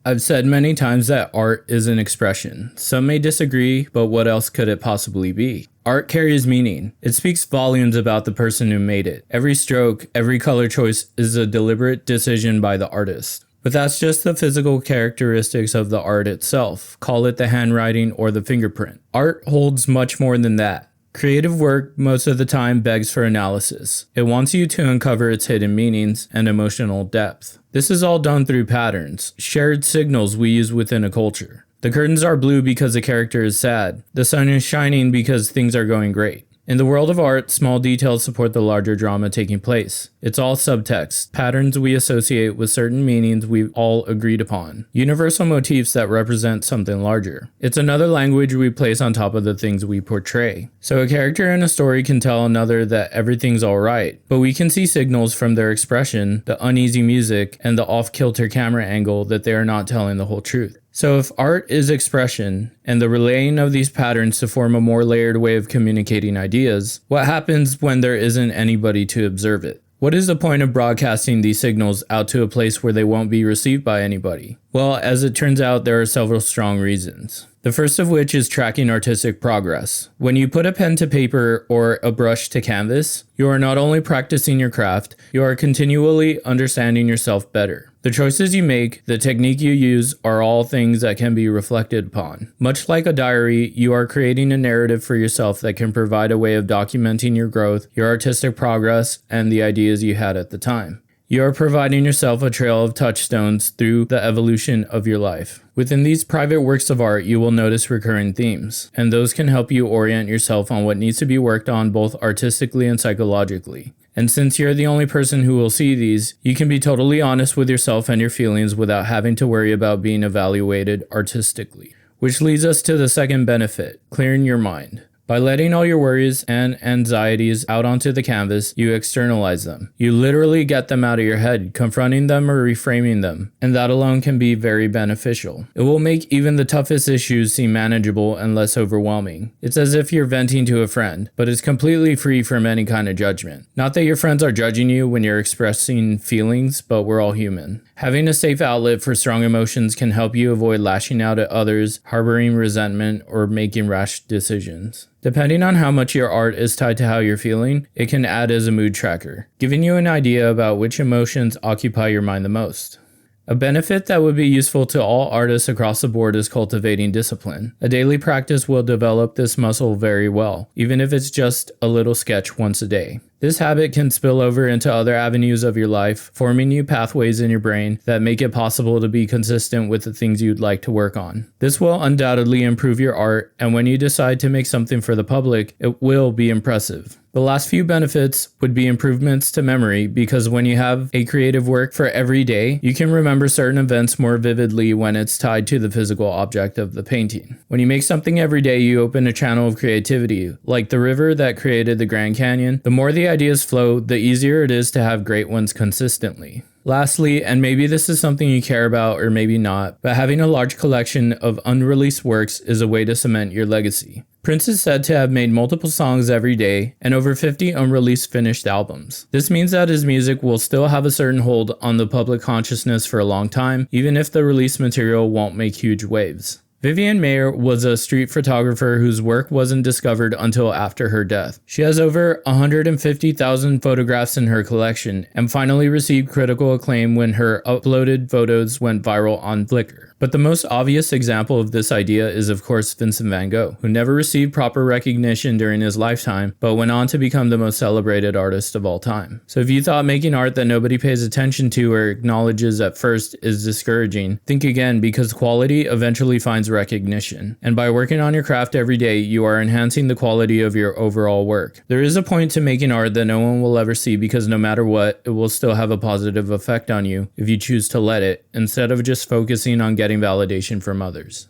I've said many times that art is an expression. Some may disagree, but what else could it possibly be? Art carries meaning. It speaks volumes about the person who made it. Every stroke, every color choice is a deliberate decision by the artist. But that's just the physical characteristics of the art itself. Call it the handwriting or the fingerprint. Art holds much more than that. Creative work most of the time begs for analysis. It wants you to uncover its hidden meanings and emotional depth. This is all done through patterns, shared signals we use within a culture. The curtains are blue because the character is sad. The sun is shining because things are going great. In the world of art, small details support the larger drama taking place. It's all subtext, patterns we associate with certain meanings we've all agreed upon, universal motifs that represent something larger. It's another language we place on top of the things we portray. So a character in a story can tell another that everything's alright, but we can see signals from their expression, the uneasy music, and the off-kilter camera angle that they are not telling the whole truth. So if art is expression, and the relaying of these patterns to form a more layered way of communicating ideas, what happens when there isn't anybody to observe it? What is the point of broadcasting these signals out to a place where they won't be received by anybody? Well, as it turns out, there are several strong reasons. The first of which is tracking artistic progress. When you put a pen to paper or a brush to canvas, you are not only practicing your craft, you are continually understanding yourself better. The choices you make, the technique you use, are all things that can be reflected upon. Much like a diary, you are creating a narrative for yourself that can provide a way of documenting your growth, your artistic progress, and the ideas you had at the time. You are providing yourself a trail of touchstones through the evolution of your life. Within these private works of art, you will notice recurring themes, and those can help you orient yourself on what needs to be worked on both artistically and psychologically. And since you're the only person who will see these, you can be totally honest with yourself and your feelings without having to worry about being evaluated artistically. Which leads us to the second benefit, clearing your mind. By letting all your worries and anxieties out onto the canvas, you externalize them. You literally get them out of your head, confronting them or reframing them, and that alone can be very beneficial. It will make even the toughest issues seem manageable and less overwhelming. It's as if you're venting to a friend, but it's completely free from any kind of judgment. Not that your friends are judging you when you're expressing feelings, but we're all human. Having a safe outlet for strong emotions can help you avoid lashing out at others, harboring resentment, or making rash decisions. Depending on how much your art is tied to how you're feeling, it can add as a mood tracker, giving you an idea about which emotions occupy your mind the most. A benefit that would be useful to all artists across the board is cultivating discipline. A daily practice will develop this muscle very well, even if it's just a little sketch once a day. This habit can spill over into other avenues of your life, forming new pathways in your brain that make it possible to be consistent with the things you'd like to work on. This will undoubtedly improve your art, and when you decide to make something for the public, it will be impressive. The last few benefits would be improvements to memory, because when you have a creative work for every day, you can remember certain events more vividly when it's tied to the physical object of the painting. When you make something every day, you open a channel of creativity, like the river that created the Grand Canyon. The more the ideas flow, the easier it is to have great ones consistently. Lastly, and maybe this is something you care about or maybe not, but having a large collection of unreleased works is a way to cement your legacy. Prince is said to have made multiple songs every day and over 50 unreleased finished albums. This means that his music will still have a certain hold on the public consciousness for a long time, even if the released material won't make huge waves. Vivian Mayer was a street photographer whose work wasn't discovered until after her death. She has over 150,000 photographs in her collection and finally received critical acclaim when her uploaded photos went viral on Flickr. But the most obvious example of this idea is of course Vincent van Gogh, who never received proper recognition during his lifetime, but went on to become the most celebrated artist of all time. So if you thought making art that nobody pays attention to or acknowledges at first is discouraging, think again, because quality eventually finds recognition. And by working on your craft every day, you are enhancing the quality of your overall work. There is a point to making art that no one will ever see, because no matter what, it will still have a positive effect on you if you choose to let it, instead of just focusing on getting validation from others.